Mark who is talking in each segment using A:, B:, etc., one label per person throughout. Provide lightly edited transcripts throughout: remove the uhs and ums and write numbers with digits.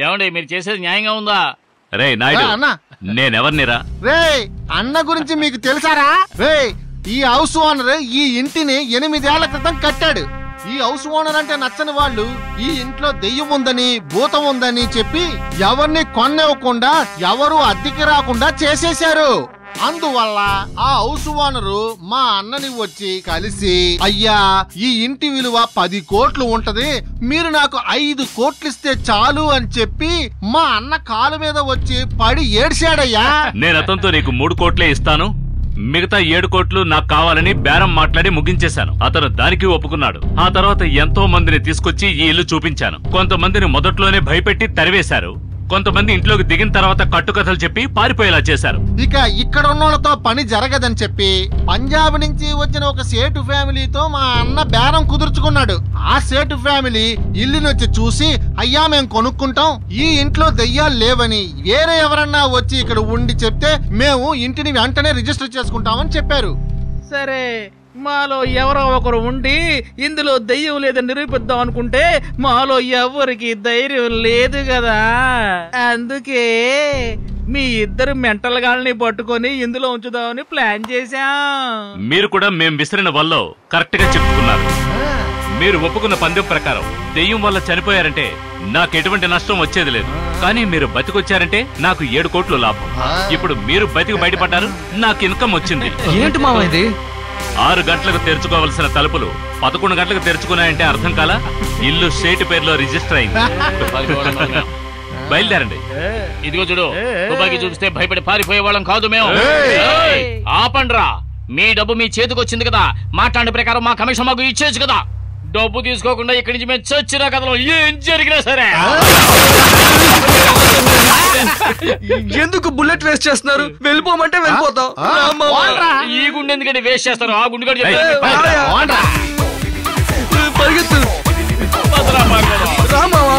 A: ఏమండి మీరు చేసేది న్యాయంగా ఉందా?
B: రే నాయుడు అన్న, నేనెవర్నిరా?
C: రే అన్న గురించి మీకు తెలుసారా? రే ఈ హౌస్ ఓనర్ ఈ ఇంటిని 8 ఏళ్ల క్రితం కట్టాడు. ఈ హౌస్ ఓనర్ అంటే నచ్చని వాళ్ళు ఈ ఇంట్లో దెయ్యం ఉందని భూతం ఉందని చెప్పి ఎవరిని కొనివ్వకుండా ఎవరు అద్దెకి రాకుండా చేసేశారు. అందువల్ల ఆ హౌస్ ఓనరు మా అన్నని వచ్చి కలిసి, అయ్యా ఈ ఇంటి విలువ 10 కోట్లు ఉంటది, మీరు నాకు 5 కోట్లు ఇస్తే చాలు అని చెప్పి మా అన్న కాలు మీద వచ్చి పడి ఏడ్చాడయ్యా.
B: నేను అతనితో నీకు 3 కోట్లే ఇస్తాను, మిగతా 7 కోట్లు నాకు కావాలని బేరం మాట్లాడి ముగించేశాను. అతను దానికి ఒప్పుకున్నాడు. ఆ తర్వాత ఎంతో మందిని తీసుకొచ్చి ఈ ఇల్లు చూపించాను. కొంతమందిని మొదట్లోనే భయపెట్టి తరివేశారు, కొంతమంది ఇంట్లోకి దిగిన తర్వాత కట్టుకథలు చెప్పి పారిపోయేలా చేశారు.
C: ఇక ఇక్కడ ఉన్నోళ్ళతో పని జరగదని చెప్పి పంజాబ్ నుంచి వచ్చిన ఒక సేటు ఫ్యామిలీతో మా అన్న బేరం కుదుర్చుకున్నాడు. ఆ సేటు ఫ్యామిలీ ఇల్లుని వచ్చి చూసి, అయ్యా మేము కొనుక్కుంటాం, ఈ ఇంట్లో దెయ్యాలు లేవని వేరే ఎవరన్నా వచ్చి ఇక్కడ ఉండి చెప్తే మేము ఇంటిని వెంటనే రిజిస్టర్ చేసుకుంటామని చెప్పారు.
A: సరే, మాలో ఎవరో ఒకరు ఉండి ఇందులో దయ్యం లేదని నిరూపిద్దాం అనుకుంటే మాలో ఎవరికి ధైర్యం లేదు కదా. అందుకే మీ ఇద్దరు మెంటల్ గాల్ని పట్టుకొని ఇందులో ఉంచుదామని ప్లాన్ చేశాం.
B: మీరు కూడా మేం విసిరిన వల్ల కరెక్ట్ గా చెప్పుకున్నారు. మీరు ఒప్పుకున్న పందెం ప్రకారం దెయ్యం వల్ల చనిపోయారంటే నాకు ఎటువంటి నష్టం వచ్చేది లేదు, కానీ మీరు బతికొచ్చారంటే నాకు 7 కోట్లు లాభం. ఇప్పుడు మీరు బతికి బయటపడ్డారు, నాకు ఇన్కమ్ వచ్చింది.
D: ఏంటి మామ ఇది?
B: 6 గంటలకు తెరుచుకోవాల్సిన తలుపులు 11 గంటలకు తెరుచుకున్నాయంటే అర్థం కాలా? ఇల్లు సేటు పేరులో రిజిస్టర్ అయింది. బయలుదేరండి.
A: ఇదిగో చూడు, తుపాకీ చూపిస్తే భయపడి పారిపోయే వాళ్ళం కాదు మేము. ఆపండ్రా, మీ డబ్బు మీ చేతికి వచ్చింది కదా, మాట్లాడిన ప్రకారం మా కమిషన్ మాకు ఇచ్చేచ్చు కదా. డబ్బు తీసుకోకుండా ఇక్కడి నుంచి మేము చచ్చిన కథలో ఏం జరిగినా సరే.
D: ఎందుకు బుల్లెట్ వేస్ట్ చేస్తున్నారు? వెళ్ళిపోమంటే వెళ్ళిపోతాం.
A: ఈ గుండె ఎందుకంటే వేస్ట్ చేస్తారు, ఆ గుండె
D: పరిగెత్తు రామావా.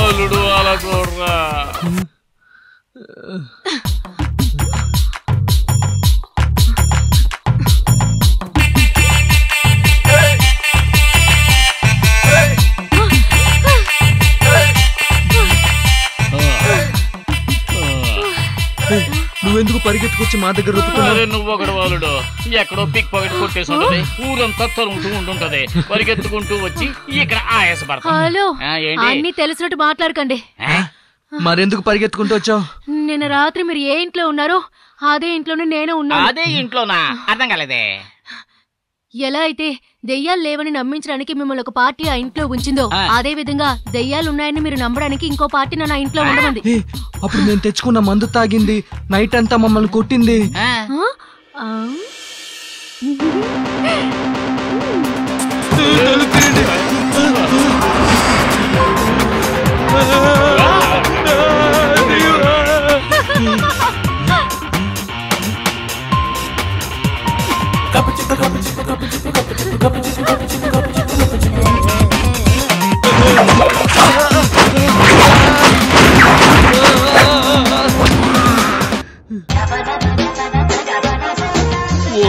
A: అల్లుడు అలా చూడరా.
D: నువ్వెందుకు పరిగెత్తుకొచ్చి మా దగ్గర రుపుతున్నావు?
A: నువ్వు ఒకడు వాళ్ళుడు ఎక్కడో పిక్ పాకెట్ కొట్టేసి ఉంటది, ఊరంతా తరుముతూ ఉంటుంటది, పరిగెత్తుకుంటూ వచ్చి ఇక్కడ ఆయాసపడతా.
E: హలో, అన్ని తెలిసినట్టు మాట్లాడకండి.
D: మరెందుకు పరిగెత్తుకుంటూ వచ్చావు?
E: నిన్న రాత్రి మీరు ఏ ఇంట్లో ఉన్నారో అదే ఇంట్లోనే నేను ఉన్నాను.
A: అదే ఇంట్లోనా? అర్థం కాలేదే.
E: ఎలా అయితే దెయ్యాలు లేవని నమ్మించడానికి మిమ్మల్ని ఒక పార్టీ ఆ ఇంట్లో ఉంచిందో, అదే విధంగా దెయ్యాలు ఉన్నాయని మీరు నమ్మడానికి ఇంకో పార్టీ నన్ను ఆ ఇంట్లో ఉండమంది.
D: అప్పుడు నేను తెచ్చుకున్న మందు తాగింది, నైట్ అంతా మమ్మల్ని కొట్టింది.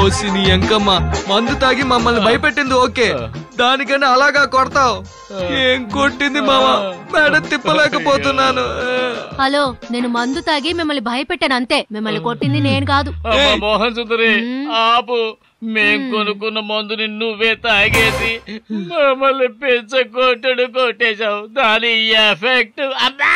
D: ఓసిని ఎంకమ్మ, మందు తాగి మమ్మల్ని భయపెట్టింది ఓకే, దానికన్నా అలాగా కొడతావు? ఏం కొట్టింది మామ, మేడ తిప్పలేకపోతున్నాను.
E: హలో, నేను మందు తాగి మిమ్మల్ని భయపెట్టాను అంతే, మిమ్మల్ని కొట్టింది నేను కాదు.
A: మోహన్ సుందరి ఆపు, మేం కొనుక్కున్న మందుని నువ్వే తాగేసి మమ్మల్ని పెంచ కొట్టేశావు, దాని ఎఫెక్ట్. అబ్బా